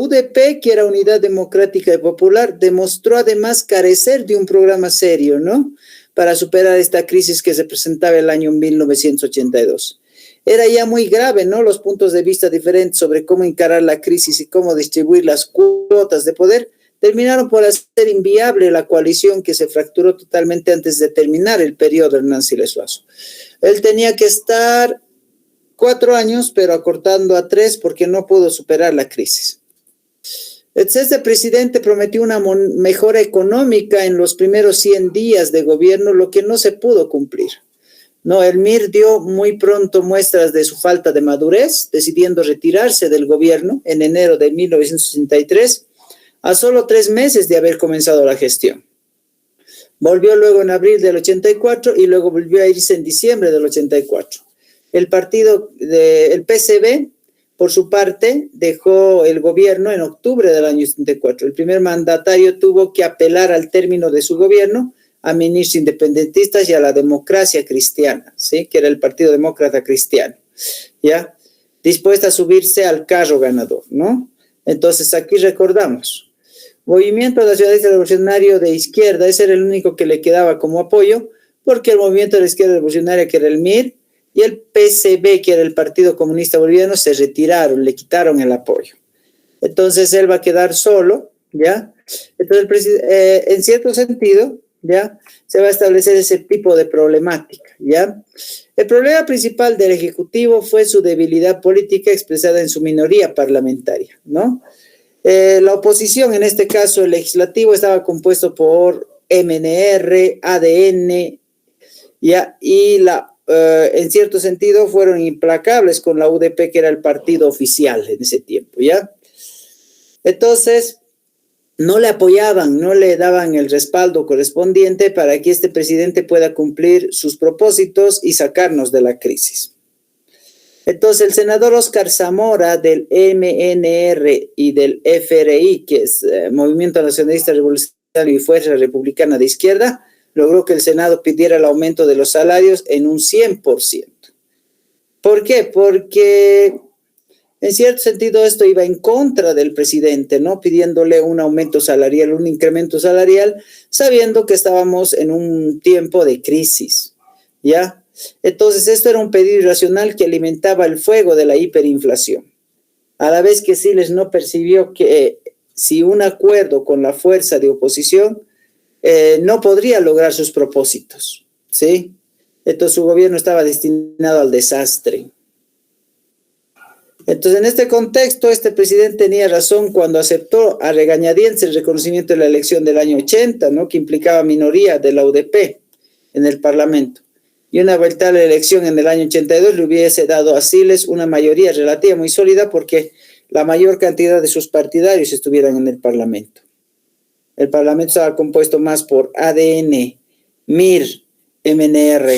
UDP, que era Unidad Democrática y Popular, demostró además carecer de un programa serio, ¿no?, para superar esta crisis que se presentaba el año 1982. Era ya muy grave, ¿no?, los puntos de vista diferentes sobre cómo encarar la crisis y cómo distribuir las cuotas de poder, terminaron por hacer inviable la coalición que se fracturó totalmente antes de terminar el periodo Hernán Siles Suazo. Él tenía que estar 4 años, pero acortando a 3 porque no pudo superar la crisis. Este presidente prometió una mejora económica en los primeros 100 días de gobierno, lo que no se pudo cumplir. No, el MIR dio muy pronto muestras de su falta de madurez, decidiendo retirarse del gobierno en enero de 1983, a solo 3 meses de haber comenzado la gestión. Volvió luego en abril del 84 y luego volvió a irse en diciembre del 84. El PCB, por su parte, dejó el gobierno en octubre del año 74. El primer mandatario tuvo que apelar al término de su gobierno a ministros independentistas y a la democracia cristiana, ¿sí?, que era el Partido Demócrata Cristiano, ¿ya?, dispuesta a subirse al carro ganador, ¿no? Entonces aquí recordamos, Movimiento Nacionalista Revolucionario de Izquierda, ese era el único que le quedaba como apoyo, porque el Movimiento de la Izquierda Revolucionaria, que era el MIR, y el PCB, que era el Partido Comunista Boliviano, se retiraron, le quitaron el apoyo. Entonces él va a quedar solo, ¿ya? Entonces, en cierto sentido, ¿ya?, se va a establecer ese tipo de problemática, ¿ya? El problema principal del Ejecutivo fue su debilidad política expresada en su minoría parlamentaria, ¿no? La oposición, en este caso el legislativo, estaba compuesto por MNR, ADN, ¿ya?, y en cierto sentido fueron implacables con la UDP, que era el partido oficial en ese tiempo, ¿ya? Entonces, no le apoyaban, no le daban el respaldo correspondiente para que este presidente pueda cumplir sus propósitos y sacarnos de la crisis. Entonces, el senador Oscar Zamora del MNR y del FRI, que es Movimiento Nacionalista Revolucionario y Fuerza Republicana de Izquierda, logró que el Senado pidiera el aumento de los salarios en un 100%. ¿Por qué? Porque en cierto sentido esto iba en contra del presidente, ¿no?, pidiéndole un aumento salarial, un incremento salarial, sabiendo que estábamos en un tiempo de crisis, ¿ya? Entonces esto era un pedido irracional que alimentaba el fuego de la hiperinflación. A la vez que Siles no percibió que si un acuerdo con la fuerza de oposición no podría lograr sus propósitos, ¿sí? Entonces su gobierno estaba destinado al desastre. Entonces, en este contexto, este presidente tenía razón cuando aceptó a regañadientes el reconocimiento de la elección del año 80, ¿no?, que implicaba minoría de la UDP en el Parlamento. Y una eventual elección en el año 82 le hubiese dado a Siles una mayoría relativa muy sólida porque la mayor cantidad de sus partidarios estuvieran en el Parlamento. El Parlamento estaba compuesto más por ADN, MIR, MNR,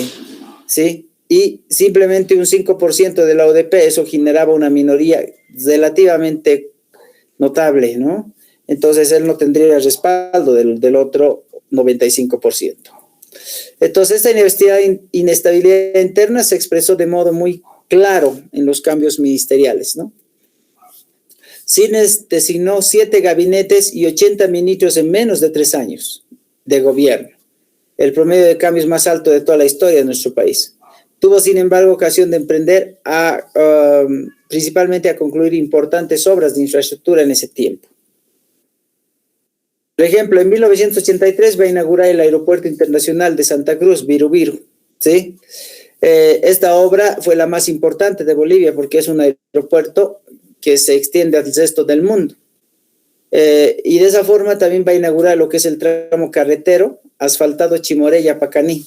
¿sí? Y simplemente un 5% de la UDP, eso generaba una minoría relativamente notable, ¿no? Entonces él no tendría el respaldo del otro 95%. Entonces esta inestabilidad interna se expresó de modo muy claro en los cambios ministeriales, ¿no? Siles designó 7 gabinetes y 80 ministros en menos de 3 años de gobierno, el promedio de cambios más alto de toda la historia de nuestro país. Tuvo, sin embargo, ocasión de emprender principalmente a concluir importantes obras de infraestructura en ese tiempo. Por ejemplo, en 1983 va a inaugurar el Aeropuerto Internacional de Santa Cruz, Viru Viru, ¿sí? Esta obra fue la más importante de Bolivia porque es un aeropuerto que se extiende al resto del mundo. Y de esa forma también va a inaugurar lo que es el tramo carretero asfaltado Chimorella-Pacaní.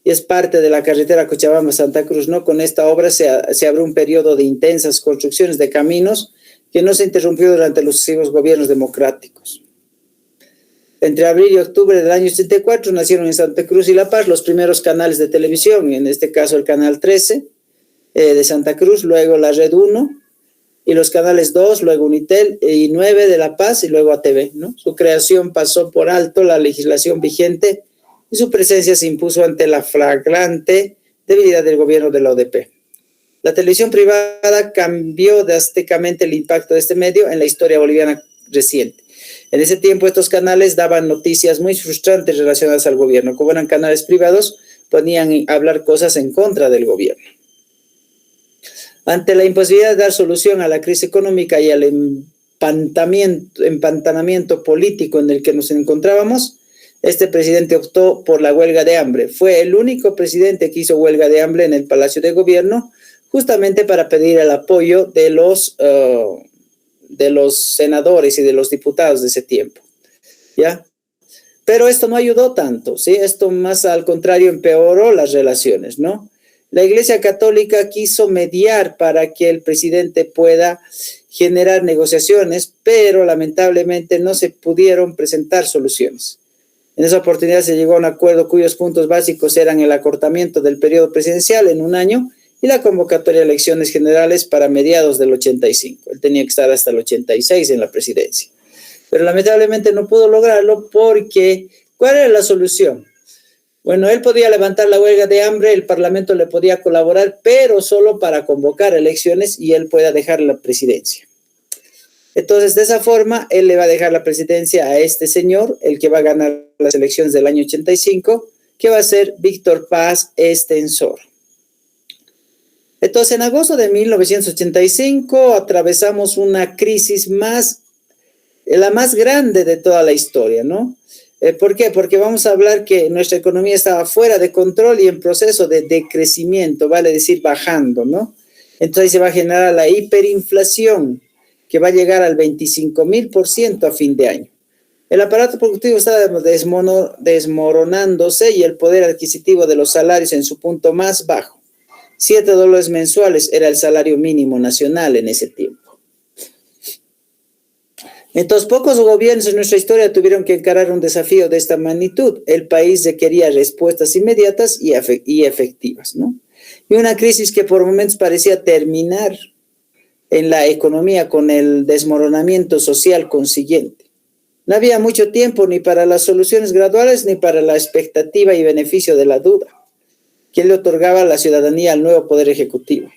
Y es parte de la carretera Cochabamba-Santa Cruz, ¿no? Con esta obra se abre un periodo de intensas construcciones de caminos que no se interrumpió durante los sucesivos gobiernos democráticos. Entre abril y octubre del año 84 nacieron en Santa Cruz y La Paz los primeros canales de televisión, en este caso el canal 13 de Santa Cruz, luego la Red 1 y los canales 2, luego Unitel y 9 de La Paz y luego ATV, ¿no? Su creación pasó por alto la legislación vigente y su presencia se impuso ante la flagrante debilidad del gobierno de la ODP. La televisión privada cambió drásticamente el impacto de este medio en la historia boliviana reciente. En ese tiempo estos canales daban noticias muy frustrantes relacionadas al gobierno. Como eran canales privados, ponían a hablar cosas en contra del gobierno. Ante la imposibilidad de dar solución a la crisis económica y al empantanamiento político en el que nos encontrábamos, este presidente optó por la huelga de hambre. Fue el único presidente que hizo huelga de hambre en el Palacio de Gobierno, justamente para pedir el apoyo de los senadores y de los diputados de ese tiempo, ¿ya? Pero esto no ayudó tanto, ¿sí? Esto más al contrario empeoró las relaciones, ¿no? La Iglesia Católica quiso mediar para que el presidente pueda generar negociaciones, pero lamentablemente no se pudieron presentar soluciones. En esa oportunidad se llegó a un acuerdo cuyos puntos básicos eran el acortamiento del periodo presidencial en 1 año y la convocatoria de elecciones generales para mediados del 85. Él tenía que estar hasta el 86 en la presidencia. Pero lamentablemente no pudo lograrlo porque, ¿cuál era la solución? Bueno, él podía levantar la huelga de hambre, el Parlamento le podía colaborar, pero solo para convocar elecciones y él pueda dejar la presidencia. Entonces, de esa forma, él le va a dejar la presidencia a este señor, el que va a ganar las elecciones del año 85, que va a ser Víctor Paz Estenssoro. Entonces, en agosto de 1985 atravesamos una crisis la más grande de toda la historia, ¿no? ¿Por qué? Porque vamos a hablar que nuestra economía estaba fuera de control y en proceso de decrecimiento, vale decir bajando, ¿no? Entonces se va a generar la hiperinflación, que va a llegar al 25.000% a fin de año. El aparato productivo está desmoronándose y el poder adquisitivo de los salarios en su punto más bajo. $7 mensuales era el salario mínimo nacional en ese tiempo. Entonces, pocos gobiernos en nuestra historia tuvieron que encarar un desafío de esta magnitud. El país requería respuestas inmediatas y efectivas, ¿no? Y una crisis que por momentos parecía terminar en la economía con el desmoronamiento social consiguiente. No había mucho tiempo ni para las soluciones graduales ni para la expectativa y beneficio de la duda que le otorgaba la ciudadanía al nuevo poder ejecutivo.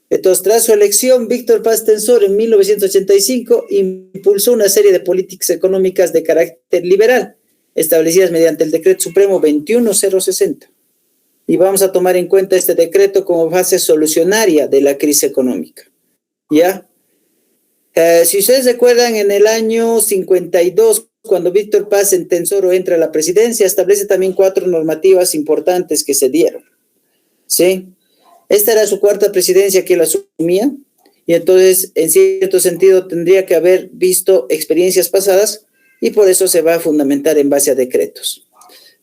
Entonces, tras su elección, Víctor Paz Estenssoro en 1985 impulsó una serie de políticas económicas de carácter liberal, establecidas mediante el Decreto Supremo 21060. Y vamos a tomar en cuenta este decreto como base solucionaria de la crisis económica, ¿ya? Si ustedes recuerdan, en el año 52, cuando Víctor Paz Estenssoro entra a la presidencia, establece también 4 normativas importantes que se dieron, ¿sí? Esta era su 4ª presidencia que él asumía, y entonces, en cierto sentido, tendría que haber visto experiencias pasadas, y por eso se va a fundamentar en base a decretos,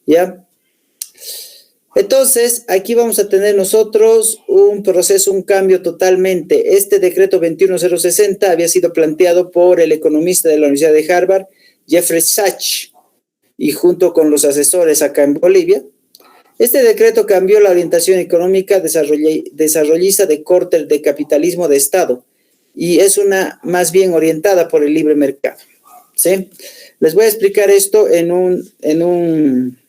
¿ya? Entonces, aquí vamos a tener nosotros un proceso, un cambio totalmente. Este decreto 21060 había sido planteado por el economista de la Universidad de Harvard, Jeffrey Sachs, y junto con los asesores acá en Bolivia. Este decreto cambió la orientación económica desarrollista de corte de capitalismo de Estado y es una más bien orientada por el libre mercado, ¿sí? Les voy a explicar esto en un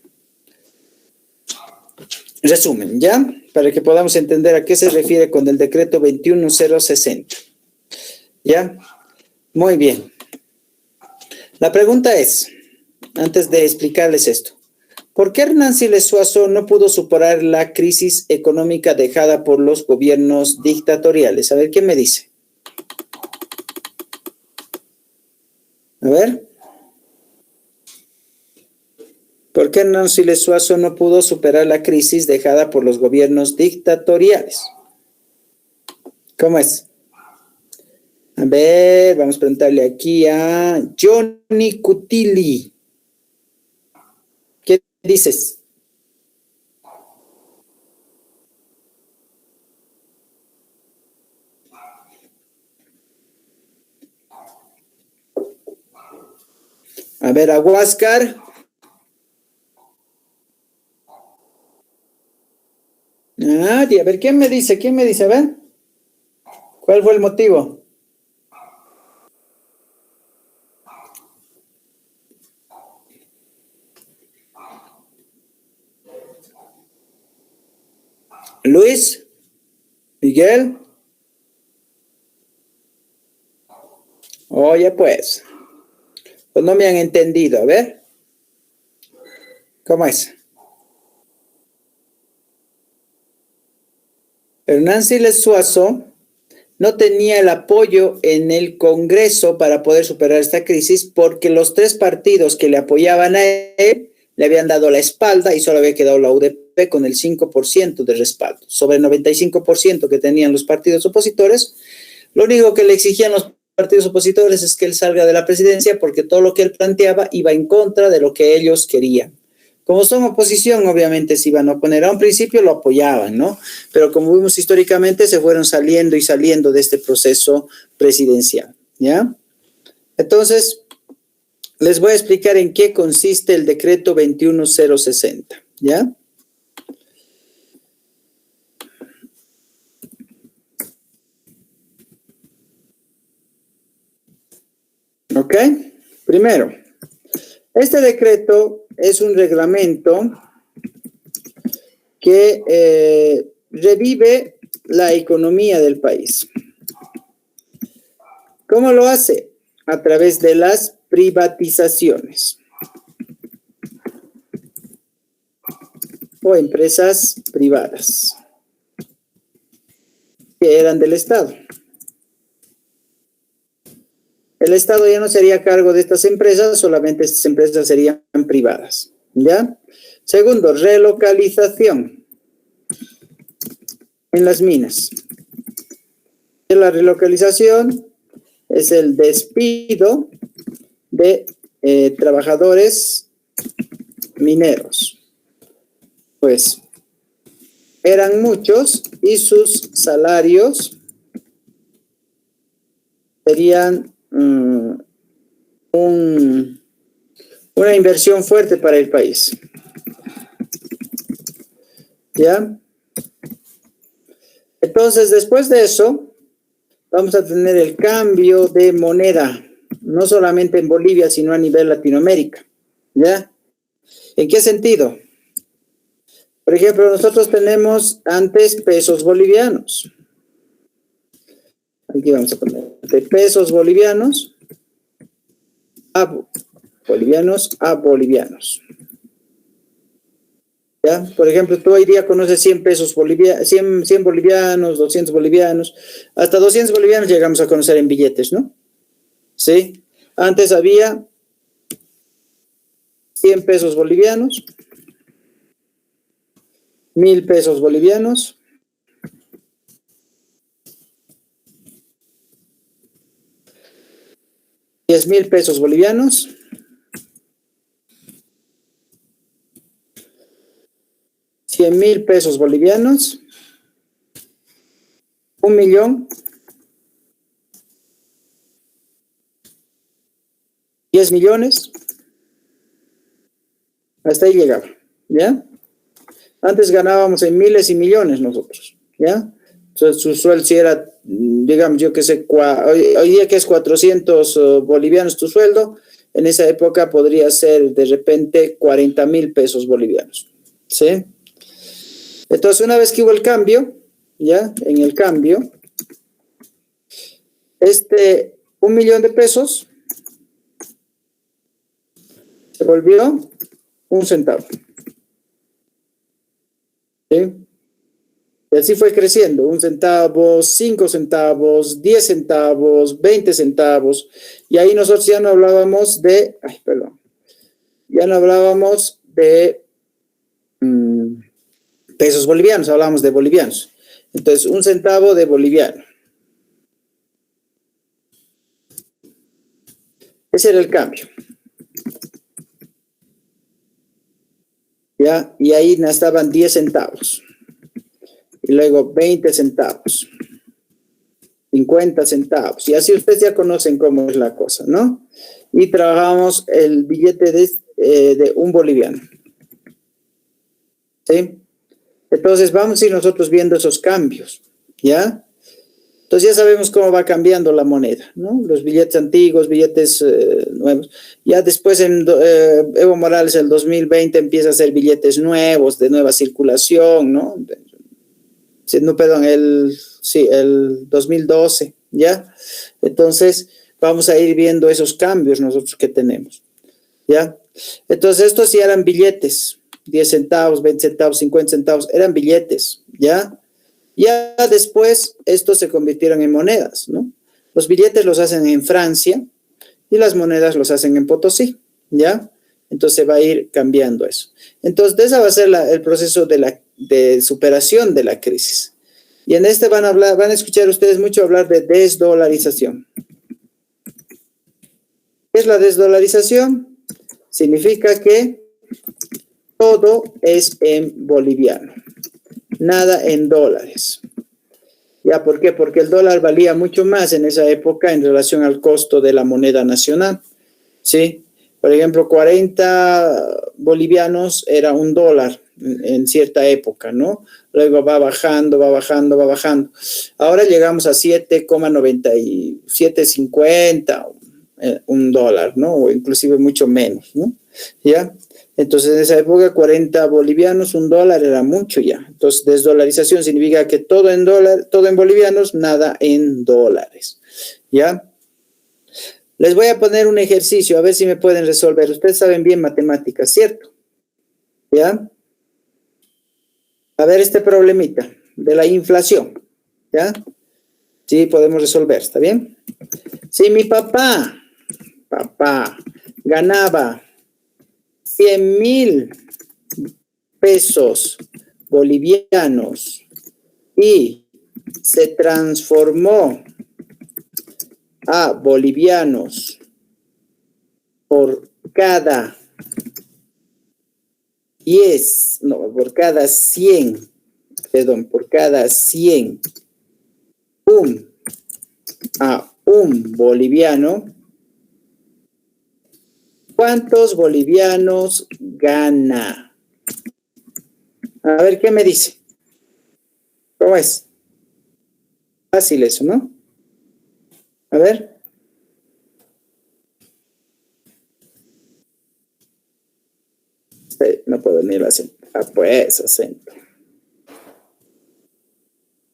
resumen, ¿ya? Para que podamos entender a qué se refiere con el decreto 21060, ¿ya? Muy bien. La pregunta es, antes de explicarles esto, ¿por qué Hernán Siles Suazo no pudo superar la crisis económica dejada por los gobiernos dictatoriales? A ver, ¿qué me dice? A ver. ¿Por qué Hernán Siles Suazo no pudo superar la crisis dejada por los gobiernos dictatoriales? ¿Cómo es? A ver, vamos a preguntarle aquí a Johnny Cutili. ¿Qué dices? A ver, a Huáscar. Nadie. A ver, ¿quién me dice? ¿Quién me dice? A ver. ¿Cuál fue el motivo? Luis. Miguel. Oye, pues no me han entendido. A ver, ¿cómo es? Hernán Siles Suazo no tenía el apoyo en el Congreso para poder superar esta crisis porque los tres partidos que le apoyaban a él le habían dado la espalda y solo había quedado la UDP con el 5% de respaldo. Sobre el 95% que tenían los partidos opositores, lo único que le exigían los partidos opositores es que él salga de la presidencia porque todo lo que él planteaba iba en contra de lo que ellos querían. Como son oposición, obviamente se iban a oponer. A un principio lo apoyaban, ¿no? Pero como vimos históricamente, se fueron saliendo y saliendo de este proceso presidencial, ¿ya? Entonces, les voy a explicar en qué consiste el decreto 21060, ¿ya? ¿Ok? Primero, este decreto es un reglamento que revive la economía del país. ¿Cómo lo hace? A través de las privatizaciones o empresas privadas que eran del Estado. El Estado ya no se haría cargo de estas empresas, solamente estas empresas serían privadas, ¿ya? Segundo, relocalización en las minas. La relocalización es el despido de trabajadores mineros. Pues eran muchos y sus salarios serían una inversión fuerte para el país. ¿Ya? Entonces, después de eso, vamos a tener el cambio de moneda, no solamente en Bolivia, sino a nivel Latinoamérica. ¿Ya? ¿En qué sentido? Por ejemplo, nosotros tenemos antes pesos bolivianos. Aquí vamos a poner de pesos bolivianos a bolivianos. ¿Ya? Por ejemplo, tú hoy día conoces 100 pesos bolivianos, 100 bolivianos, 200 bolivianos, hasta 200 bolivianos llegamos a conocer en billetes, ¿no? ¿Sí? Antes había 100 pesos bolivianos, 1000 pesos bolivianos, 10,000 pesos bolivianos, 100,000 pesos bolivianos, 1,000,000, 10 millones, hasta ahí llegaba, ¿ya? Antes ganábamos en miles y millones nosotros, ¿ya? Entonces, su sueldo si era, digamos, yo que sé, hoy día que es 400 bolivianos tu sueldo, en esa época podría ser de repente 40,000 pesos bolivianos, ¿sí? Entonces, una vez que hubo el cambio, ¿ya? En el cambio, 1,000,000 de pesos se volvió 1 centavo. ¿Sí? Y así fue creciendo, 1 centavo, 5 centavos, 10 centavos, 20 centavos. Y ahí nosotros ya no hablábamos de, ya no hablábamos de pesos bolivianos, hablábamos de bolivianos. Entonces, 1 centavo de boliviano. Ese era el cambio. ¿Ya? Y ahí estaban 10 centavos. Y luego 20 centavos. 50 centavos. Y así ustedes ya conocen cómo es la cosa, ¿no? Y trabajamos el billete de 1 boliviano. ¿Sí? Entonces vamos a ir nosotros viendo esos cambios, ¿ya? Entonces ya sabemos cómo va cambiando la moneda, ¿no? Los billetes antiguos, billetes nuevos. Ya después Evo Morales el 2020 empieza a hacer billetes nuevos, de nueva circulación, ¿no? no, perdón, el 2012, ¿ya? Entonces, vamos a ir viendo esos cambios nosotros que tenemos, ¿ya? Entonces, estos ya eran billetes, 10 centavos, 20 centavos, 50 centavos, eran billetes, ¿ya? Ya después, estos se convirtieron en monedas, ¿no? Los billetes los hacen en Francia y las monedas los hacen en Potosí, ¿ya? Entonces va a ir cambiando eso. Entonces, ese va a ser el proceso de superación de la crisis. Y en este van a escuchar ustedes mucho hablar de desdolarización. ¿Qué es la desdolarización? Significa que todo es en boliviano, nada en dólares. ¿Ya? ¿Por qué? Porque el dólar valía mucho más en esa época en relación al costo de la moneda nacional, ¿sí? Por ejemplo, 40 bolivianos era un dólar en cierta época, ¿no? Luego va bajando, va bajando, va bajando. Ahora llegamos a 7,9750 un dólar, ¿no? O inclusive mucho menos, ¿no? ¿Ya? Entonces, en esa época, 40 bolivianos, un dólar era mucho ya. Entonces, desdolarización significa que todo en dólar, todo en bolivianos, nada en dólares, ¿ya? Les voy a poner un ejercicio, a ver si me pueden resolver. Ustedes saben bien matemáticas, ¿cierto? ¿Ya? A ver este problemita de la inflación, ¿ya? Sí, podemos resolver, ¿está bien? Si mi papá ganaba 100,000 pesos bolivianos y se transformó a bolivianos por cada 100 a un boliviano, ¿cuántos bolivianos gana? A ver, ¿qué me dice? ¿Cómo es? Fácil eso, ¿no? A ver. No puedo ni el acento. Ah, pues, acento.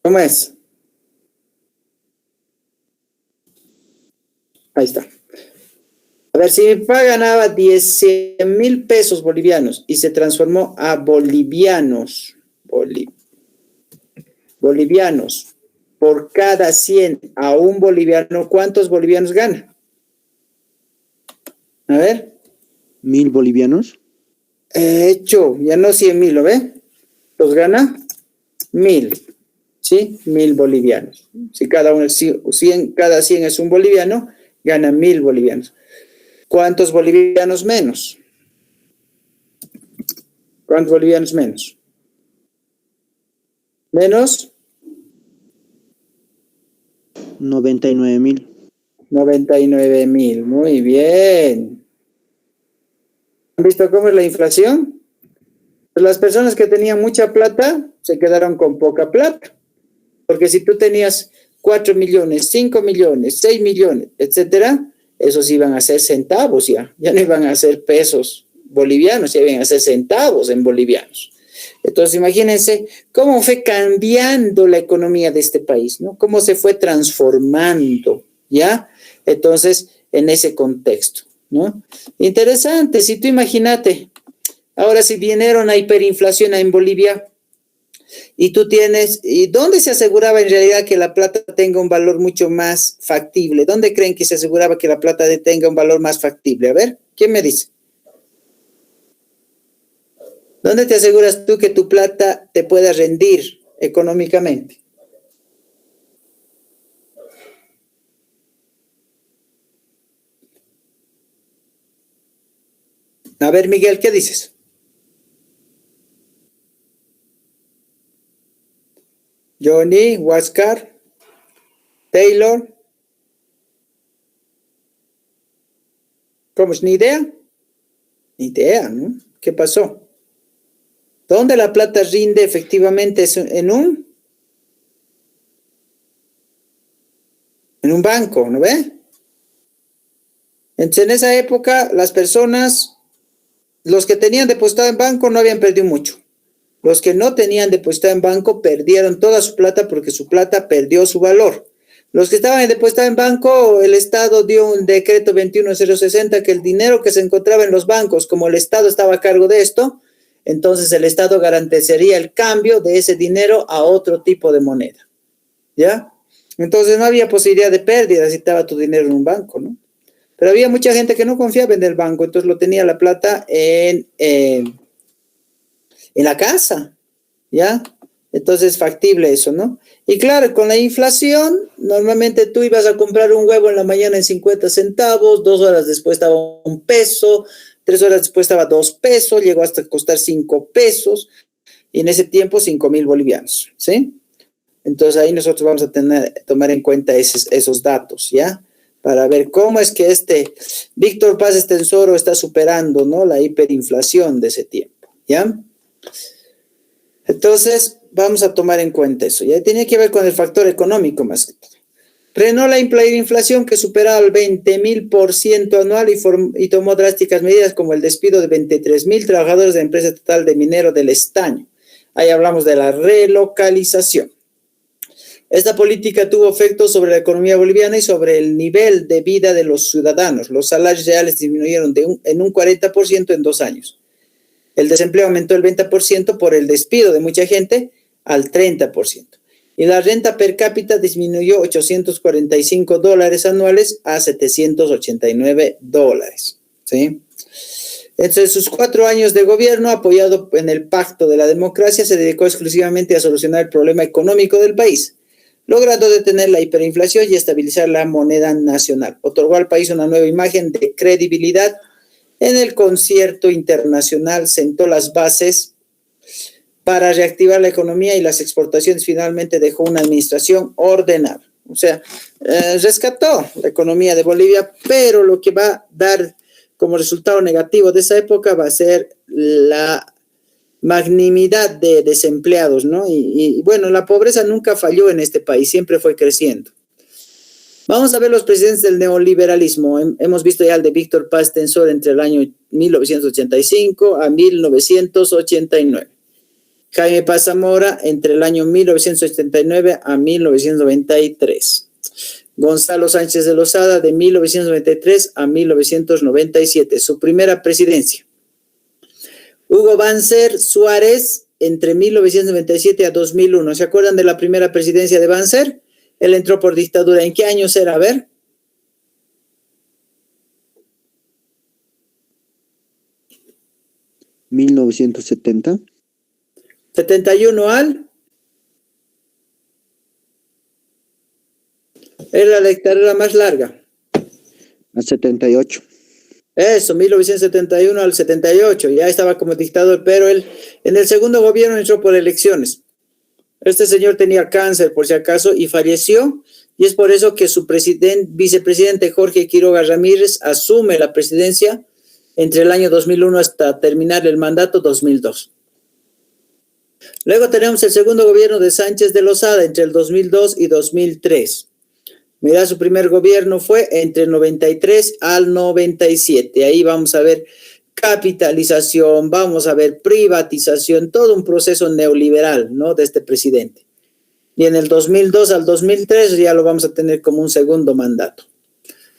¿Cómo es? Ahí está. A ver, si mi papá ganaba 100,000 pesos bolivianos y se transformó a bolivianos, bolivianos, por cada 100 a un boliviano, ¿cuántos bolivianos gana? A ver. 1,000 bolivianos. Hecho, ya no 100,000, ¿lo ve? Los gana 1,000, ¿sí? 1,000 bolivianos. Si cada 100 es un boliviano, gana 1,000 bolivianos. ¿Cuántos bolivianos menos? ¿Cuántos bolivianos menos? ¿Menos? 99,000. 99,000. Muy bien. ¿Han visto cómo es la inflación? Pues las personas que tenían mucha plata se quedaron con poca plata. Porque si tú tenías 4 millones, 5 millones, 6 millones, etcétera, esos iban a ser centavos ya. Ya no iban a ser pesos bolivianos, ya iban a ser centavos en bolivianos. Entonces, imagínense cómo fue cambiando la economía de este país, ¿no? Cómo se fue transformando, ¿ya? Entonces, en ese contexto, ¿no? Interesante, si tú imagínate, ahora si vinieron a hiperinflación en Bolivia y tú tienes, ¿y dónde se aseguraba en realidad que la plata tenga un valor mucho más factible? ¿Dónde creen que se aseguraba que la plata tenga un valor más factible? A ver, ¿quién me dice? ¿Dónde te aseguras tú que tu plata te pueda rendir económicamente? A ver, Miguel, ¿qué dices? Johnny, Huáscar, Taylor. ¿Cómo es? ¿Ni idea? Ni idea, ¿no? ¿Qué pasó? ¿Dónde la plata rinde efectivamente? ¿Es en un banco, ¿no ve? Entonces, en esa época, las personas, los que tenían depositado en banco no habían perdido mucho. Los que no tenían depositado en banco perdieron toda su plata porque su plata perdió su valor. Los que estaban depositados en banco, el Estado dio un decreto 21060 que el dinero que se encontraba en los bancos, como el Estado estaba a cargo de esto, entonces el Estado garantizaría el cambio de ese dinero a otro tipo de moneda. ¿Ya? Entonces no había posibilidad de pérdida si estaba tu dinero en un banco, ¿no? Pero había mucha gente que no confiaba en el banco, entonces lo tenía la plata en la casa, ¿ya? Entonces es factible eso, ¿no? Y claro, con la inflación, normalmente tú ibas a comprar un huevo en la mañana en 50 centavos, 2 horas después estaba 1 peso, 3 horas después estaba 2 pesos, llegó hasta costar 5 pesos, y en ese tiempo 5,000 bolivianos, ¿sí? Entonces ahí nosotros vamos a tomar en cuenta esos datos, ¿ya? Para ver cómo es que Víctor Paz Estenssoro está superando, ¿no?, la hiperinflación de ese tiempo, ¿ya? Entonces, vamos a tomar en cuenta eso. Ya tiene que ver con el factor económico más que todo. Frenó la inflación que superaba el 20,000% anual y tomó drásticas medidas como el despido de 23,000 trabajadores de la empresa estatal de minero del Estaño. Ahí hablamos de la relocalización. Esta política tuvo efectos sobre la economía boliviana y sobre el nivel de vida de los ciudadanos. Los salarios reales disminuyeron en un 40% en 2 años. El desempleo aumentó el 20% por el despido de mucha gente al 30%. Y la renta per cápita disminuyó $845 anuales a $789. ¿Sí? Entre sus 4 años de gobierno, apoyado en el Pacto de la Democracia, se dedicó exclusivamente a solucionar el problema económico del país, logrando detener la hiperinflación y estabilizar la moneda nacional. Otorgó al país una nueva imagen de credibilidad en el concierto internacional, sentó las bases para reactivar la economía y las exportaciones. Finalmente dejó una administración ordenada. O sea, rescató la economía de Bolivia, pero lo que va a dar como resultado negativo de esa época va a ser la magnimidad de desempleados, ¿no? Y bueno, la pobreza nunca falló en este país, siempre fue creciendo. Vamos a ver los presidentes del neoliberalismo. Hemos visto ya el de Víctor Paz Estenssoro entre el año 1985 a 1989. Jaime Paz Zamora entre el año 1989 a 1993. Gonzalo Sánchez de Lozada de 1993 a 1997, su primera presidencia. Hugo Banzer Suárez entre 1997 a 2001. ¿Se acuerdan de la primera presidencia de Banzer? Él entró por dictadura. ¿En qué años era? A ver. 1970. 71 al. Era la dictadura más larga. A 78. Eso, 1971 al 78. Ya estaba como dictador, pero él en el segundo gobierno entró por elecciones. Este señor tenía cáncer, por si acaso, y falleció, y es por eso que su vicepresidente Jorge Quiroga Ramírez asume la presidencia entre el año 2001 hasta terminar el mandato 2002. Luego tenemos el segundo gobierno de Sánchez de Lozada entre el 2002 y 2003. Mira, su primer gobierno fue entre el 93 al 97. Ahí vamos a ver capitalización, vamos a ver privatización, todo un proceso neoliberal, ¿no?, de este presidente. Y en el 2002 al 2003 ya lo vamos a tener como un segundo mandato.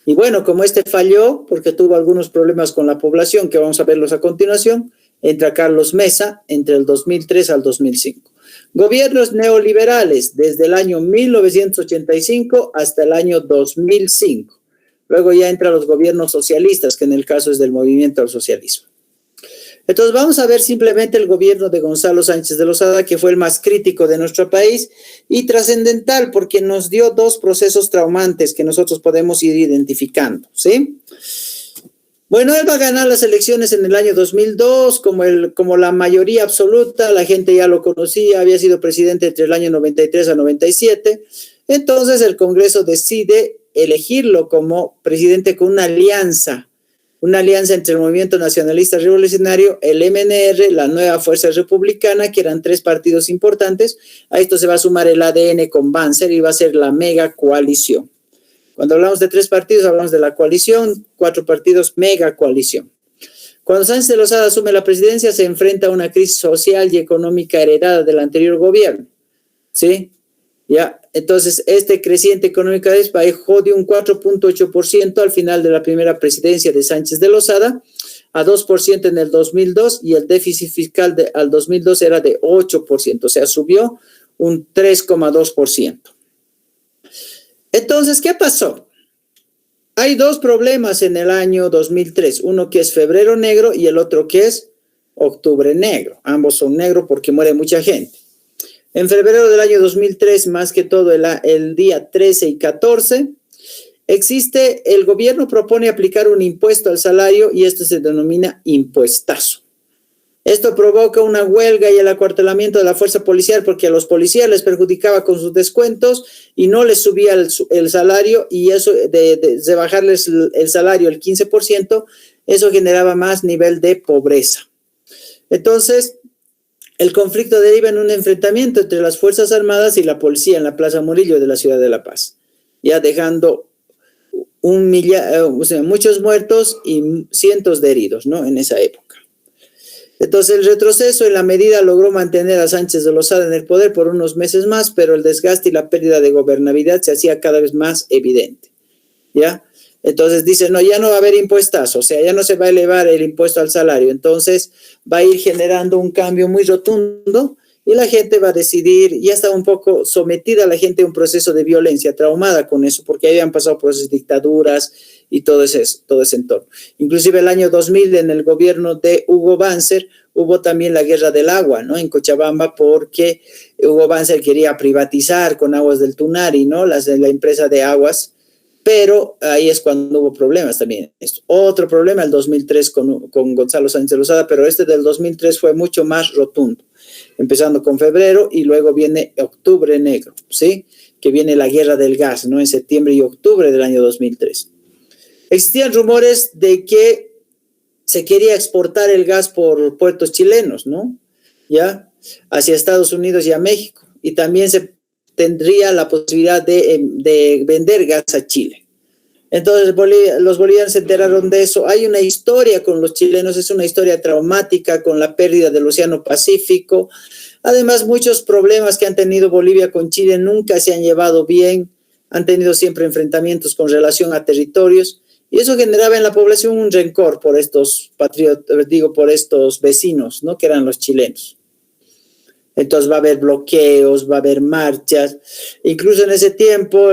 Y bueno, como este falló, porque tuvo algunos problemas con la población, que vamos a verlos a continuación, entra Carlos Mesa entre el 2003 al 2005. Gobiernos neoliberales desde el año 1985 hasta el año 2005. Luego ya entran los gobiernos socialistas, que en el caso es del movimiento al socialismo. Entonces vamos a ver simplemente el gobierno de Gonzalo Sánchez de Lozada, que fue el más crítico de nuestro país y trascendental porque nos dio 2 procesos traumantes que nosotros podemos ir identificando, ¿sí? Bueno, él va a ganar las elecciones en el año 2002 como la mayoría absoluta, la gente ya lo conocía, había sido presidente entre el año 93 a 97. Entonces el Congreso decide elegirlo como presidente con una alianza entre el Movimiento Nacionalista Revolucionario, el MNR, la Nueva Fuerza Republicana, que eran 3 partidos importantes. A esto se va a sumar el ADN con Banzer y va a ser la mega coalición. Cuando hablamos de 3 partidos, hablamos de la coalición, 4 partidos, mega coalición. Cuando Sánchez de Lozada asume la presidencia, se enfrenta a una crisis social y económica heredada del anterior gobierno, ¿sí? Ya, entonces, este creciente económico bajó de un 4.8% al final de la primera presidencia de Sánchez de Lozada a 2% en el 2002 y el déficit fiscal al 2002 era de 8%, o sea, subió un 3,2%. Entonces, ¿qué pasó? Hay dos problemas en el año 2003, uno que es febrero negro y el otro que es octubre negro. Ambos son negros porque muere mucha gente. En febrero del año 2003, más que todo el día 13 y 14, el gobierno propone aplicar un impuesto al salario y esto se denomina impuestazo. Esto provoca una huelga y el acuartelamiento de la fuerza policial porque a los policías les perjudicaba con sus descuentos y no les subía el salario, y eso de bajarles el salario el 15%, eso generaba más nivel de pobreza. Entonces, el conflicto deriva en un enfrentamiento entre las Fuerzas Armadas y la policía en la Plaza Murillo de la ciudad de La Paz, ya dejando muchos muertos y cientos de heridos, ¿no? En esa época. Entonces, el retroceso en la medida logró mantener a Sánchez de Lozada en el poder por unos meses más, pero el desgaste y la pérdida de gobernabilidad se hacía cada vez más evidente, ¿ya? Entonces dice, no, ya no va a haber impuestazo, o sea, ya no se va a elevar el impuesto al salario, entonces va a ir generando un cambio muy rotundo y la gente va a decidir, ya está un poco sometida la gente a un proceso de violencia, traumada con eso, porque habían pasado procesos de dictaduras y todo ese entorno. Inclusive el año 2000, en el gobierno de Hugo Banzer, hubo también la guerra del agua, ¿no? En Cochabamba, porque Hugo Banzer quería privatizar con Aguas del Tunari, ¿no? La empresa de aguas, pero ahí es cuando hubo problemas también. Otro problema, el 2003 con Gonzalo Sánchez de Lozada, pero este del 2003 fue mucho más rotundo, empezando con febrero y luego viene octubre negro, ¿sí? Que viene la guerra del gas, ¿no? En septiembre y octubre del año 2003. Existían rumores de que se quería exportar el gas por puertos chilenos, ¿no? ¿Ya? Hacia Estados Unidos y a México. Y también se tendría la posibilidad de vender gas a Chile. Entonces los bolivianos se enteraron de eso. Hay una historia con los chilenos, es una historia traumática con la pérdida del Océano Pacífico. Además, muchos problemas que han tenido Bolivia con Chile nunca se han llevado bien, han tenido siempre enfrentamientos con relación a territorios. Y eso generaba en la población un rencor por estos por estos vecinos, ¿no? Que eran los chilenos. Entonces va a haber bloqueos, va a haber marchas. Incluso en ese tiempo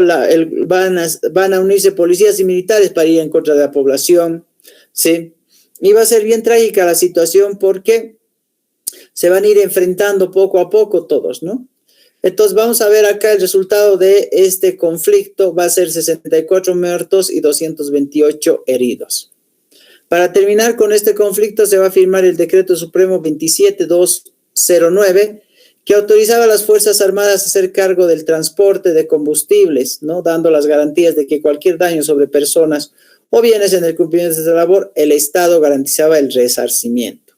van a unirse policías y militares para ir en contra de la población, ¿sí? Y va a ser bien trágica la situación porque se van a ir enfrentando poco a poco todos, ¿no? Entonces vamos a ver acá el resultado de este conflicto. Va a ser 64 muertos y 228 heridos. Para terminar con este conflicto se va a firmar el Decreto Supremo 27209, que autorizaba a las Fuerzas Armadas a hacer cargo del transporte de combustibles, ¿no? Dando las garantías de que cualquier daño sobre personas o bienes en el cumplimiento de esta labor, el Estado garantizaba el resarcimiento,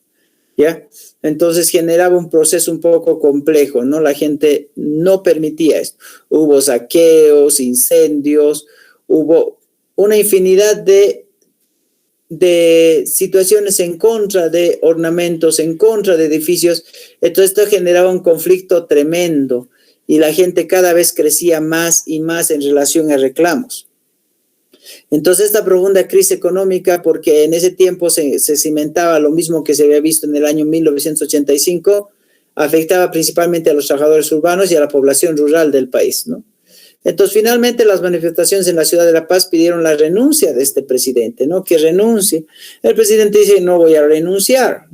¿ya? Entonces generaba un proceso un poco complejo, ¿no? La gente no permitía esto. Hubo saqueos, incendios, hubo una infinidad de situaciones en contra de ornamentos, en contra de edificios. Entonces esto generaba un conflicto tremendo y la gente cada vez crecía más y más en relación a reclamos. Entonces esta profunda crisis económica, porque en ese tiempo se cimentaba lo mismo que se había visto en el año 1985, afectaba principalmente a los trabajadores urbanos y a la población rural del país, ¿no? Entonces, finalmente, las manifestaciones en la ciudad de La Paz pidieron la renuncia de este presidente, ¿no? Que renuncie. El presidente dice, no voy a renunciar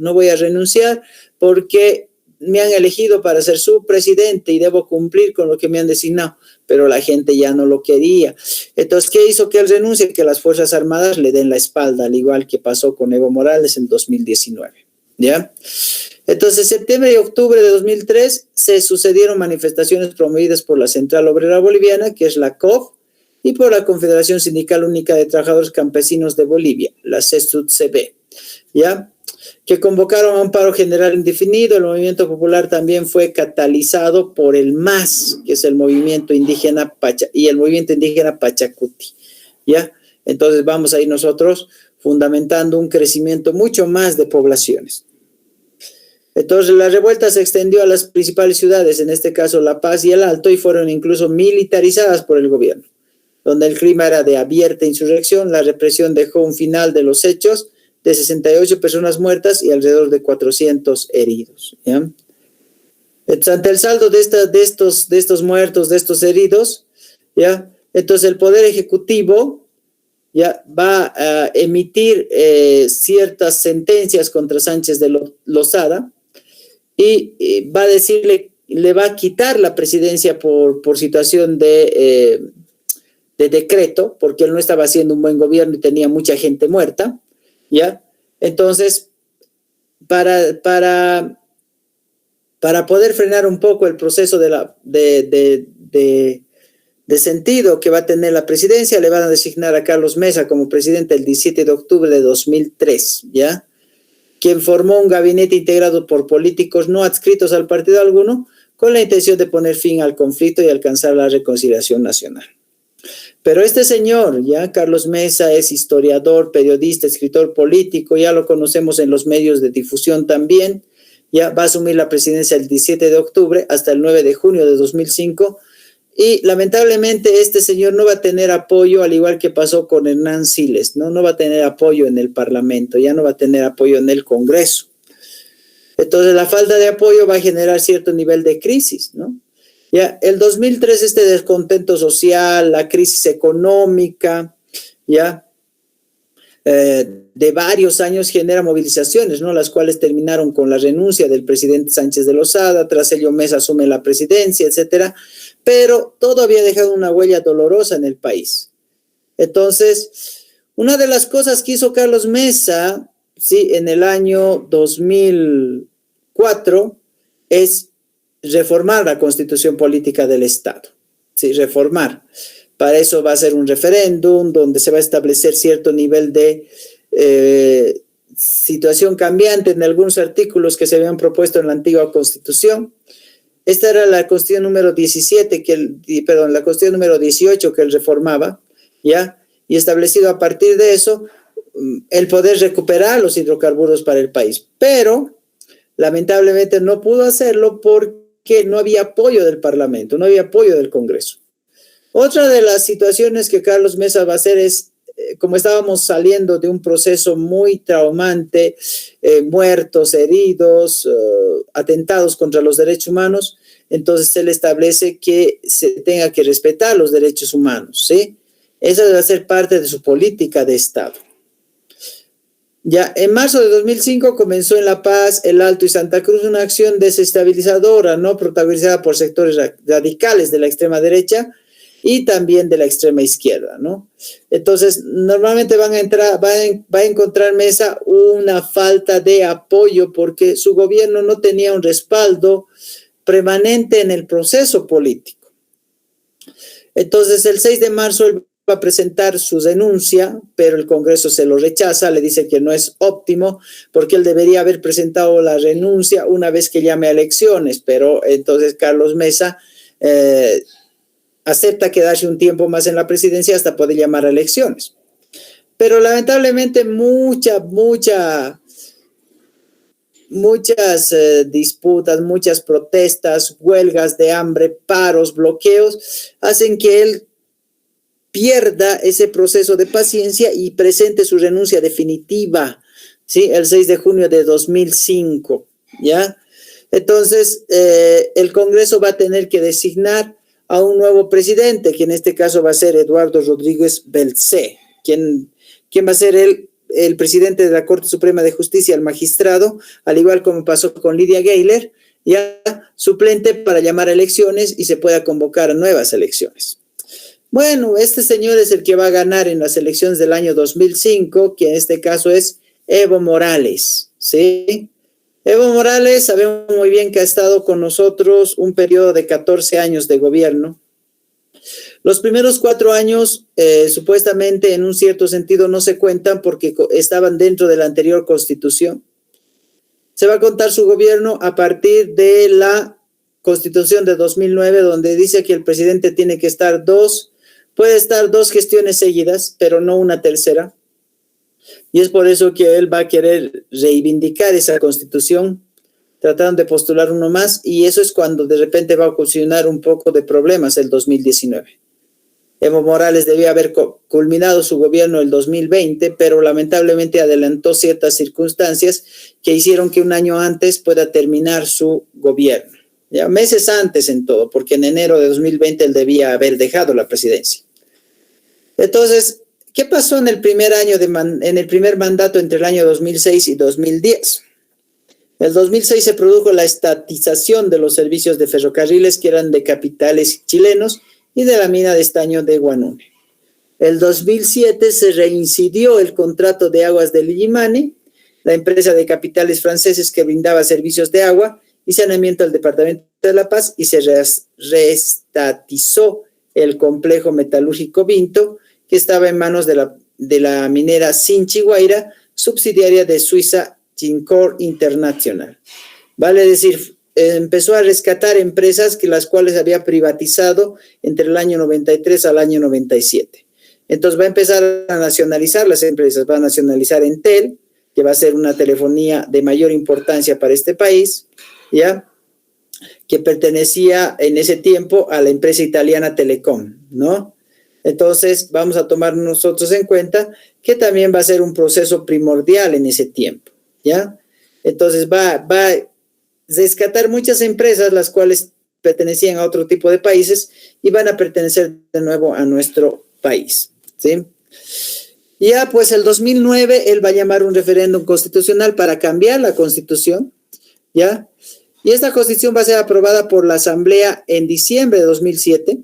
porque me han elegido para ser su presidente y debo cumplir con lo que me han designado, pero la gente ya no lo quería. Entonces, ¿qué hizo que él renuncie? Que las Fuerzas Armadas le den la espalda, al igual que pasó con Evo Morales en 2019, ¿ya? Entonces, septiembre y octubre de 2003 se sucedieron manifestaciones promovidas por la Central Obrera Boliviana, que es la COB, y por la Confederación Sindical Única de Trabajadores Campesinos de Bolivia, la CSUTCB, ¿ya? Que convocaron a un paro general indefinido. El movimiento popular también fue catalizado por el MAS, que es el movimiento indígena y el movimiento indígena Pachacuti, ¿ya? Entonces vamos a ir nosotros fundamentando un crecimiento mucho más de poblaciones. Entonces la revuelta se extendió a las principales ciudades, en este caso La Paz y El Alto, y fueron incluso militarizadas por el gobierno, donde el clima era de abierta insurrección. La represión dejó un final de los hechos de 68 personas muertas y alrededor de 400 heridos. ¿Ya? Entonces, ante el saldo de estos muertos, de estos heridos, ¿ya? Entonces el Poder Ejecutivo ya va a emitir ciertas sentencias contra Sánchez de Lozada y va a decirle, le va a quitar la presidencia por situación de decreto, porque él no estaba haciendo un buen gobierno y tenía mucha gente muerta, ¿ya? Entonces, para poder frenar un poco el proceso de sentido que va a tener la presidencia, le van a designar a Carlos Mesa como presidente el 17 de octubre de 2003, ¿ya? Quien formó un gabinete integrado por políticos no adscritos al partido alguno, con la intención de poner fin al conflicto y alcanzar la reconciliación nacional. Pero este señor, ya Carlos Mesa, es historiador, periodista, escritor político, ya lo conocemos en los medios de difusión también, ya va a asumir la presidencia el 17 de octubre hasta el 9 de junio de 2005, y lamentablemente este señor no va a tener apoyo, al igual que pasó con Hernán Siles, no va a tener apoyo en el Parlamento, ya no va a tener apoyo en el Congreso. Entonces la falta de apoyo va a generar cierto nivel de crisis, ¿no? Ya, el 2003 este descontento social, la crisis económica, ya, de varios años genera movilizaciones, ¿no? Las cuales terminaron con la renuncia del presidente Sánchez de Lozada, tras ello Mesa asume la presidencia, etcétera, pero todo había dejado una huella dolorosa en el país. Entonces, una de las cosas que hizo Carlos Mesa, sí, en el año 2004 es reformar la constitución política del Estado, sí, reformar. Para eso va a ser un referéndum donde se va a establecer cierto nivel de situación cambiante en algunos artículos que se habían propuesto en la antigua Constitución. Esta era la Constitución número 17, la Constitución número 18 que él reformaba, ¿ya? Y establecido a partir de eso el poder recuperar los hidrocarburos para el país. Pero lamentablemente no pudo hacerlo porque no había apoyo del Parlamento, no había apoyo del Congreso. Otra de las situaciones que Carlos Mesa va a hacer es, como estábamos saliendo de un proceso muy traumante, muertos, heridos, atentados contra los derechos humanos, entonces él establece que se tenga que respetar los derechos humanos, ¿sí? Esa debe ser parte de su política de Estado. Ya en marzo de 2005 comenzó en La Paz, El Alto y Santa Cruz una acción desestabilizadora, ¿no? Protagonizada por sectores radicales de la extrema derecha y también de la extrema izquierda, ¿no? Entonces, normalmente va a encontrar Mesa una falta de apoyo porque su gobierno no tenía un respaldo permanente en el proceso político. Entonces, el 6 de marzo él va a presentar su denuncia, pero el Congreso se lo rechaza, le dice que no es óptimo porque él debería haber presentado la renuncia una vez que llame a elecciones, pero entonces Carlos Mesa acepta quedarse un tiempo más en la presidencia hasta poder llamar a elecciones. Pero lamentablemente muchas disputas, muchas protestas, huelgas de hambre, paros, bloqueos, hacen que él pierda ese proceso de paciencia y presente su renuncia definitiva, ¿sí? El 6 de junio de 2005, ¿ya? Entonces, el Congreso va a tener que designar a un nuevo presidente, que en este caso va a ser Eduardo Rodríguez Belcé, quien va a ser el presidente de la Corte Suprema de Justicia, el magistrado, al igual como pasó con Lidia Gayler, ya suplente para llamar a elecciones y se pueda convocar a nuevas elecciones. Bueno, este señor es el que va a ganar en las elecciones del año 2005, que en este caso es Evo Morales, ¿sí? Evo Morales, sabemos muy bien que ha estado con nosotros un periodo de 14 años de gobierno. Los primeros 4 años, supuestamente, en un cierto sentido, no se cuentan porque estaban dentro de la anterior Constitución. Se va a contar su gobierno a partir de la Constitución de 2009, donde dice que el presidente tiene que estar 2 puede estar 2 gestiones seguidas, pero no una tercera. Y es por eso que él va a querer reivindicar esa constitución, tratando de postular uno más, y eso es cuando de repente va a ocasionar un poco de problemas el 2019. Evo Morales debía haber culminado su gobierno el 2020, pero lamentablemente adelantó ciertas circunstancias que hicieron que un año antes pueda terminar su gobierno. Ya meses antes en todo, porque en enero de 2020 él debía haber dejado la presidencia. Entonces, ¿qué pasó en el primer año en el primer mandato entre el año 2006 y 2010? En el 2006 se produjo la estatización de los servicios de ferrocarriles que eran de capitales chilenos y de la mina de estaño de Guanune. El 2007 se reincidió el contrato de aguas de Lillimane, la empresa de capitales franceses que brindaba servicios de agua y saneamiento al departamento de La Paz, y se reestatizó el complejo metalúrgico Vinto, que estaba en manos de la minera Sinchi-Guaira, subsidiaria de Suiza Ginkor International. Vale decir, empezó a rescatar empresas que las cuales había privatizado entre el año 93 al año 97. Entonces va a empezar a nacionalizar las empresas, va a nacionalizar Entel, que va a ser una telefonía de mayor importancia para este país, ¿ya? Que pertenecía en ese tiempo a la empresa italiana Telecom, ¿no? Entonces vamos a tomar nosotros en cuenta que también va a ser un proceso primordial en ese tiempo, ¿ya? Entonces va a rescatar muchas empresas las cuales pertenecían a otro tipo de países y van a pertenecer de nuevo a nuestro país, ¿sí? Ya pues el 2009 él va a llamar un referéndum constitucional para cambiar la constitución, ¿ya? Y esta constitución va a ser aprobada por la Asamblea en diciembre de 2007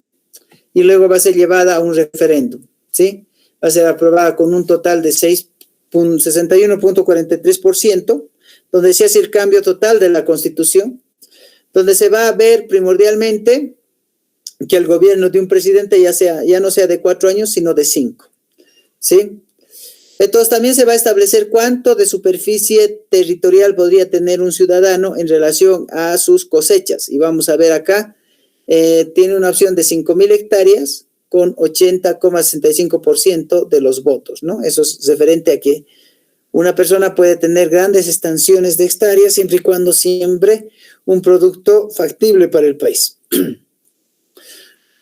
y luego va a ser llevada a un referéndum, ¿sí? Va a ser aprobada con un total de 61.43%, donde se hace el cambio total de la constitución, donde se va a ver primordialmente que el gobierno de un presidente ya no sea de 4 años, sino de 5, ¿sí? Entonces también se va a establecer cuánto de superficie territorial podría tener un ciudadano en relación a sus cosechas. Y vamos a ver acá, tiene una opción de 5.000 hectáreas con 80,65% de los votos, ¿no? Eso es referente a que una persona puede tener grandes extensiones de hectáreas siempre y cuando siembre un producto factible para el país.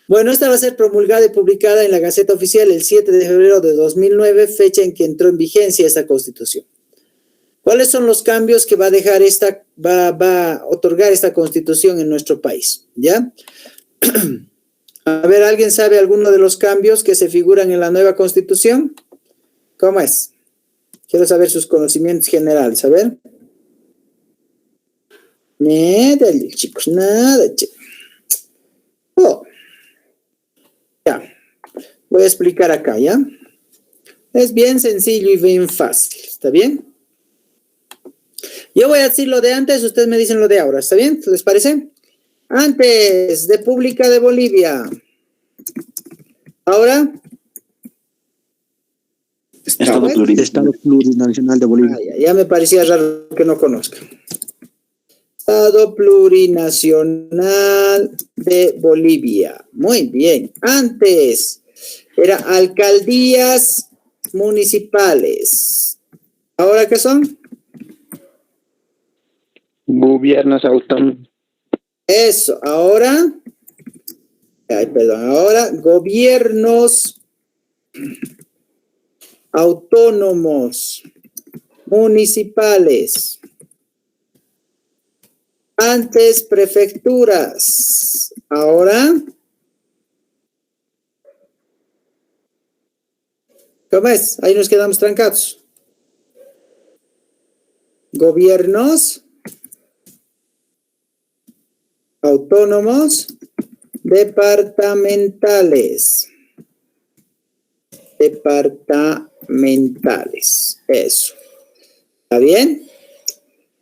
Bueno, esta va a ser promulgada y publicada en la Gaceta Oficial el 7 de febrero de 2009, fecha en que entró en vigencia esta Constitución. ¿Cuáles son los cambios que va a dejar va a otorgar esta Constitución en nuestro país? ¿Ya? A ver, ¿alguien sabe alguno de los cambios que se figuran en la nueva Constitución? ¿Cómo es? Quiero saber sus conocimientos generales. A ver. Nada, chicos, nada, chicos. Oh. Ya, voy a explicar acá, ¿ya? Es bien sencillo y bien fácil, ¿está bien? Yo voy a decir lo de antes, ustedes me dicen lo de ahora, ¿está bien? ¿Les parece? Antes, República de Bolivia. Ahora. Estado plurinacional de Bolivia. Ya me parecía raro que no conozca. Estado plurinacional de Bolivia. Muy bien. Antes era alcaldías municipales. ¿Ahora qué son? Gobiernos autónomos. Eso. Ahora. Ahora gobiernos autónomos municipales. Antes prefecturas, ahora, ¿cómo es? Ahí nos quedamos trancados. Gobiernos autónomos departamentales. Eso. ¿Está bien?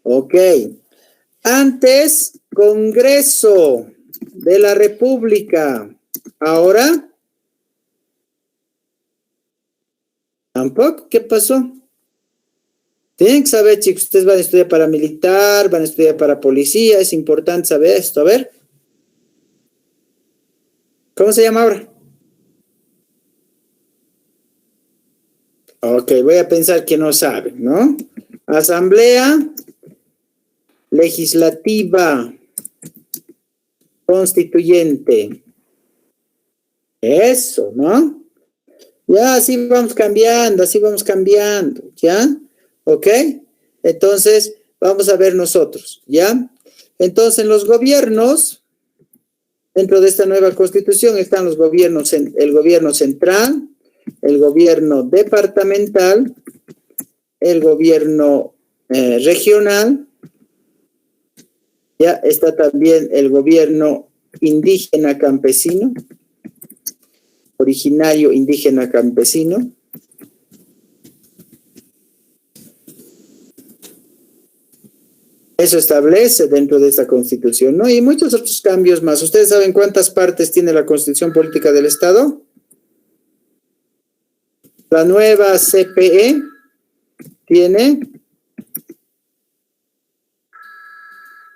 Ok. Antes, Congreso de la República. Ahora, tampoco. ¿Qué pasó? Tienen que saber, chicos, ustedes van a estudiar para militar, van a estudiar para policía, es importante saber esto. A ver. ¿Cómo se llama ahora? Ok, voy a pensar que no saben, ¿no? Asamblea Legislativa Constituyente. Eso, ¿no? Ya, así vamos cambiando, ¿ya? ¿Ok? Entonces, vamos a ver nosotros, ¿ya? Entonces, los gobiernos, dentro de esta nueva constitución están los gobiernos, el gobierno central, el gobierno departamental, el gobierno regional, ya está también el gobierno indígena campesino, originario indígena campesino. Eso establece dentro de esta Constitución, ¿no? Y muchos otros cambios más. ¿Ustedes saben cuántas partes tiene la Constitución Política del Estado? La nueva CPE tiene,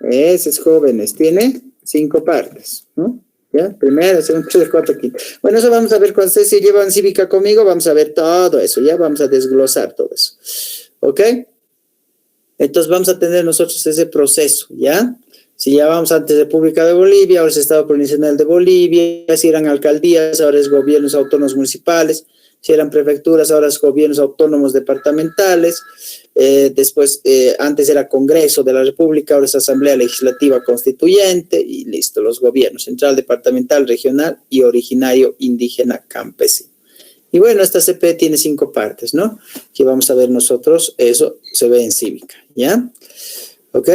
esos jóvenes, tiene 5 partes, ¿no? ¿Ya? Primera, segunda, tercera, cuarta, quinta. Bueno, eso vamos a ver cuando ustedes se llevan cívica conmigo, vamos a ver todo eso, ya vamos a desglosar todo eso. ¿Ok? Entonces vamos a tener nosotros ese proceso, ¿ya? Si ya vamos antes República de Bolivia, ahora es Estado Plurinacional de Bolivia, si eran alcaldías, ahora es gobiernos autónomos municipales, si eran prefecturas, ahora es gobiernos autónomos departamentales, después antes era Congreso de la República, ahora es Asamblea Legislativa Constituyente y listo, los gobiernos central, departamental, regional y originario indígena campesino. Y bueno, esta CP tiene 5 partes, ¿no? Que vamos a ver nosotros, eso se ve en cívica, ¿ya? ¿Ok?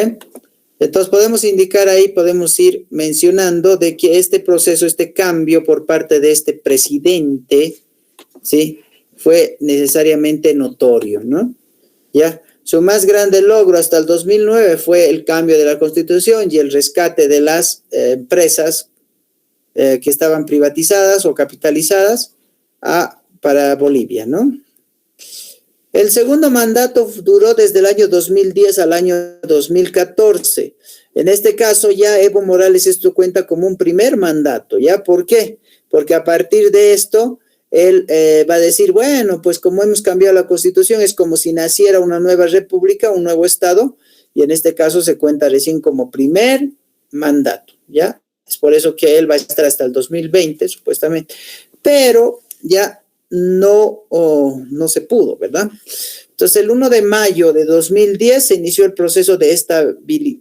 Entonces podemos indicar ahí, podemos ir mencionando de que este proceso, este cambio por parte de este presidente, ¿sí? Fue necesariamente notorio, ¿no? ¿Ya? Su más grande logro hasta el 2009 fue el cambio de la Constitución y el rescate de las empresas que estaban privatizadas o capitalizadas para Bolivia, ¿no? El segundo mandato duró desde el año 2010 al año 2014. En este caso ya Evo Morales esto cuenta como un primer mandato, ¿ya? ¿Por qué? Porque a partir de esto él va a decir, bueno, pues como hemos cambiado la Constitución, es como si naciera una nueva república, un nuevo estado, y en este caso se cuenta recién como primer mandato, ¿ya? Es por eso que él va a estar hasta el 2020, supuestamente, pero ya no se pudo, ¿verdad? Entonces, el 1 de mayo de 2010 se inició el proceso de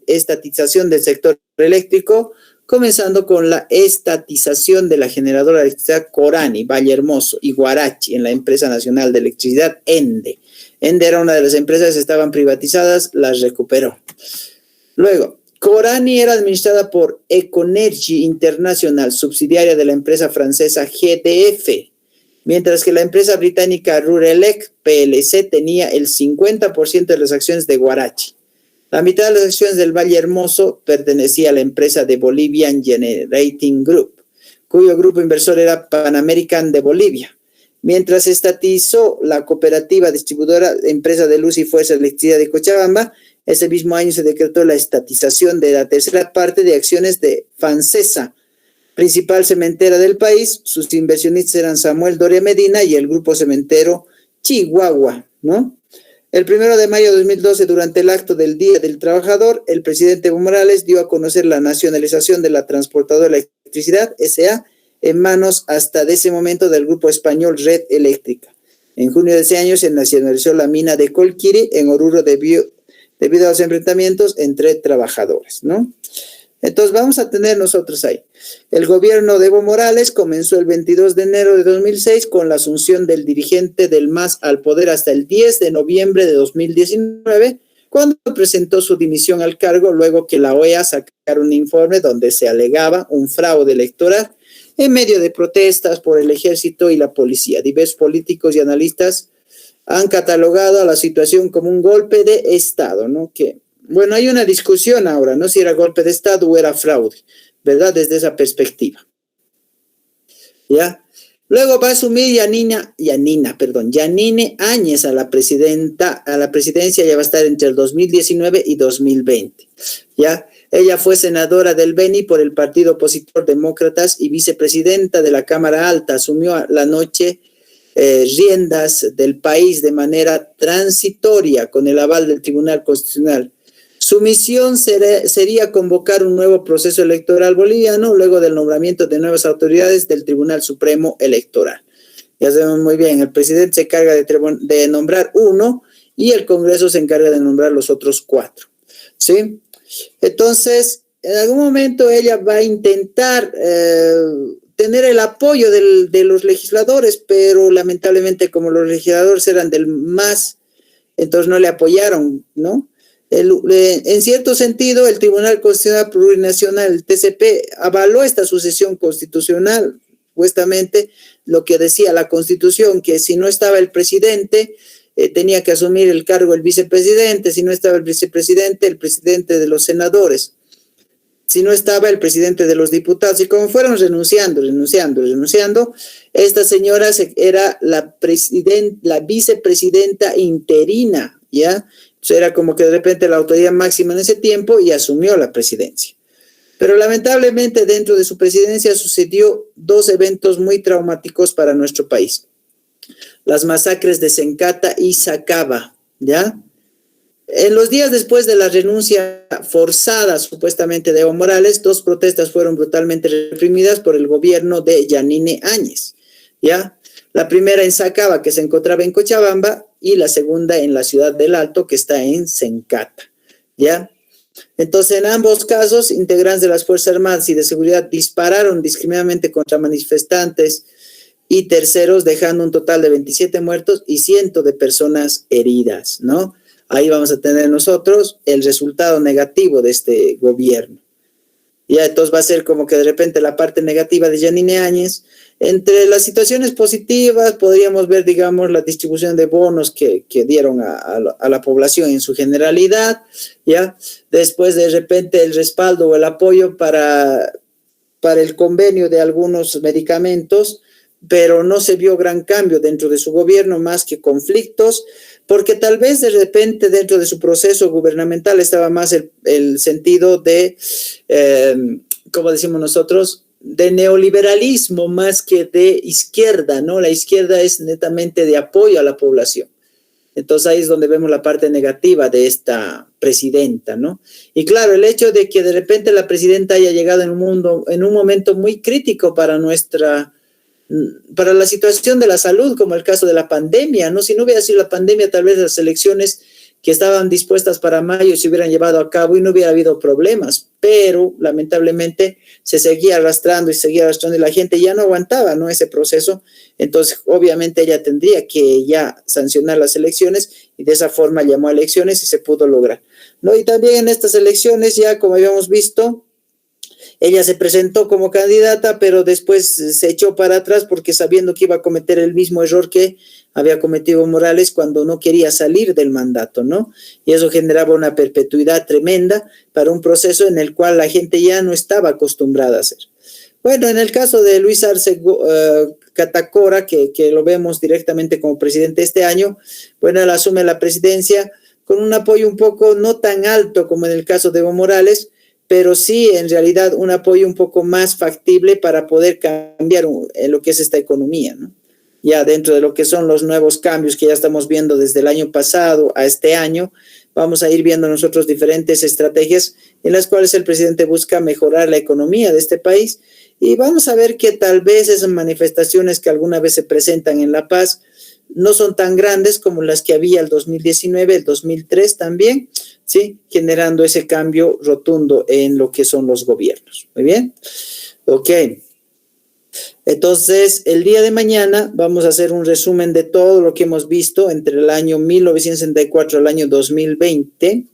estatización del sector eléctrico, comenzando con la estatización de la generadora de electricidad Corani, Valle Hermoso y Guarachi en la Empresa Nacional de Electricidad, ENDE. ENDE era una de las empresas que estaban privatizadas, las recuperó. Luego, Corani era administrada por Econergy International, subsidiaria de la empresa francesa GDF, mientras que la empresa británica Rurelec PLC tenía el 50% de las acciones de Guarachi. La mitad de las acciones del Valle Hermoso pertenecía a la empresa de Bolivian Generating Group, cuyo grupo inversor era Pan American de Bolivia. Mientras estatizó la cooperativa distribuidora Empresa de Luz y Fuerza de Electricidad de Cochabamba, ese mismo año se decretó la estatización de la tercera parte de acciones de Fancesa, principal cementera del país. Sus inversionistas eran Samuel Doria Medina y el grupo cementero Chihuahua, ¿no? El 1 de mayo de 2012, durante el acto del Día del Trabajador, el presidente Evo Morales dio a conocer la nacionalización de la transportadora de electricidad, S.A., en manos hasta de ese momento del grupo español Red Eléctrica. En junio de ese año se nacionalizó la mina de Colquiri en Oruro debido a los enfrentamientos entre trabajadores, ¿no? Entonces vamos a tener nosotros ahí. El gobierno de Evo Morales comenzó el 22 de enero de 2006 con la asunción del dirigente del MAS al poder hasta el 10 de noviembre de 2019, cuando presentó su dimisión al cargo luego que la OEA sacara un informe donde se alegaba un fraude electoral en medio de protestas por el ejército y la policía. Diversos políticos y analistas han catalogado a la situación como un golpe de Estado, ¿no? Que, bueno, hay una discusión ahora, ¿no? Si era golpe de Estado o era fraude, ¿verdad? Desde esa perspectiva. ¿Ya? Luego va a asumir Yanine Áñez a la presidencia, ya va a estar entre el 2019 y 2020. ¿Ya? Ella fue senadora del Beni por el partido opositor Demócratas y vicepresidenta de la Cámara Alta. Asumió la noche riendas del país de manera transitoria con el aval del Tribunal Constitucional. Su misión sería convocar un nuevo proceso electoral boliviano luego del nombramiento de nuevas autoridades del Tribunal Supremo Electoral. Ya sabemos muy bien, el presidente se encarga de nombrar uno y el Congreso se encarga de nombrar los otros 4, ¿sí? Entonces, en algún momento ella va a intentar tener el apoyo de los legisladores, pero lamentablemente como los legisladores eran del MAS, entonces no le apoyaron, ¿no? En cierto sentido, el Tribunal Constitucional Plurinacional, el TCP, avaló esta sucesión constitucional, supuestamente lo que decía la Constitución, que si no estaba el presidente, tenía que asumir el cargo el vicepresidente, si no estaba el vicepresidente, el presidente de los senadores, si no estaba el presidente de los diputados, y como fueron renunciando, esta señora era la vicepresidenta interina, ¿ya? Entonces era como que de repente la autoridad máxima en ese tiempo y asumió la presidencia. Pero lamentablemente dentro de su presidencia sucedió 2 eventos muy traumáticos para nuestro país. Las masacres de Sencata y Sacaba, ¿ya? En los días después de la renuncia forzada supuestamente de Evo Morales, 2 protestas fueron brutalmente reprimidas por el gobierno de Yanine Áñez, ¿ya? La primera en Sacaba, que se encontraba en Cochabamba, y la segunda en la ciudad del Alto, que está en Sencata, ¿ya? Entonces, en ambos casos, integrantes de las Fuerzas Armadas y de Seguridad dispararon discriminadamente contra manifestantes y terceros, dejando un total de 27 muertos y cientos de personas heridas, ¿no? Ahí vamos a tener nosotros el resultado negativo de este gobierno. Ya, entonces va a ser como que de repente la parte negativa de Yanine Áñez. Entre las situaciones positivas podríamos ver, digamos, la distribución de bonos que dieron a la población en su generalidad, ¿ya? Después de repente el respaldo o el apoyo para el convenio de algunos medicamentos, pero no se vio gran cambio dentro de su gobierno, más que conflictos, porque tal vez de repente dentro de su proceso gubernamental estaba más el sentido de, como decimos nosotros, de neoliberalismo más que de izquierda, ¿no? La izquierda es netamente de apoyo a la población. Entonces ahí es donde vemos la parte negativa de esta presidenta, ¿no? Y claro, el hecho de que de repente la presidenta haya llegado en un momento muy crítico para la situación de la salud, como el caso de la pandemia, ¿no? Si no hubiera sido la pandemia, tal vez las elecciones que estaban dispuestas para mayo se hubieran llevado a cabo y no hubiera habido problemas, pero lamentablemente se seguía arrastrando y la gente ya no aguantaba, ¿no? Ese proceso. Entonces, obviamente ella tendría que ya sancionar las elecciones y de esa forma llamó a elecciones y se pudo lograr, ¿no? Y también en estas elecciones ya, como habíamos visto, ella se presentó como candidata, pero después se echó para atrás porque sabiendo que iba a cometer el mismo error que había cometido Morales cuando no quería salir del mandato, ¿no? Y eso generaba una perpetuidad tremenda para un proceso en el cual la gente ya no estaba acostumbrada a hacer. Bueno, en el caso de Luis Arce Catacora, que lo vemos directamente como presidente este año, bueno, él asume la presidencia con un apoyo un poco no tan alto como en el caso de Evo Morales, pero sí, en realidad, un apoyo un poco más factible para poder cambiar lo que es esta economía, ¿no? Ya dentro de lo que son los nuevos cambios que ya estamos viendo desde el año pasado a este año, vamos a ir viendo nosotros diferentes estrategias en las cuales el presidente busca mejorar la economía de este país y vamos a ver que tal vez esas manifestaciones que alguna vez se presentan en La Paz no son tan grandes como las que había el 2019, el 2003 también, ¿sí? Generando ese cambio rotundo en lo que son los gobiernos. Muy bien. Ok. Entonces, el día de mañana vamos a hacer un resumen de todo lo que hemos visto entre el año 1964 al año 2020,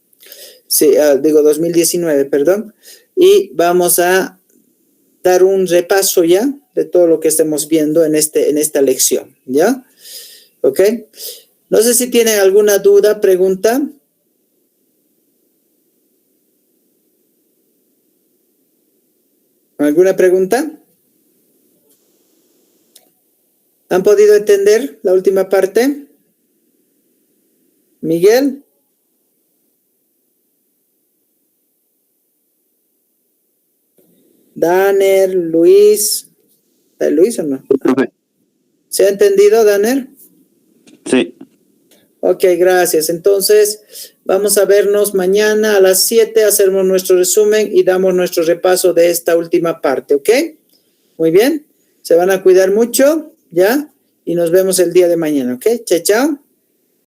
sí, 2019, perdón, y vamos a dar un repaso ya de todo lo que estemos viendo en esta lección, ¿ya? ¿Ok? No sé si tienen alguna duda, pregunta. ¿Alguna pregunta? ¿Han podido entender la última parte? ¿Miguel? Daner, Luis. ¿Luis o no? ¿Se ha entendido, Daner? Sí. Ok, gracias. Entonces, vamos a vernos mañana a las 7, hacemos nuestro resumen y damos nuestro repaso de esta última parte, ¿ok? Muy bien. Se van a cuidar mucho, ¿ya? Y nos vemos el día de mañana, ¿ok? Chao, chao.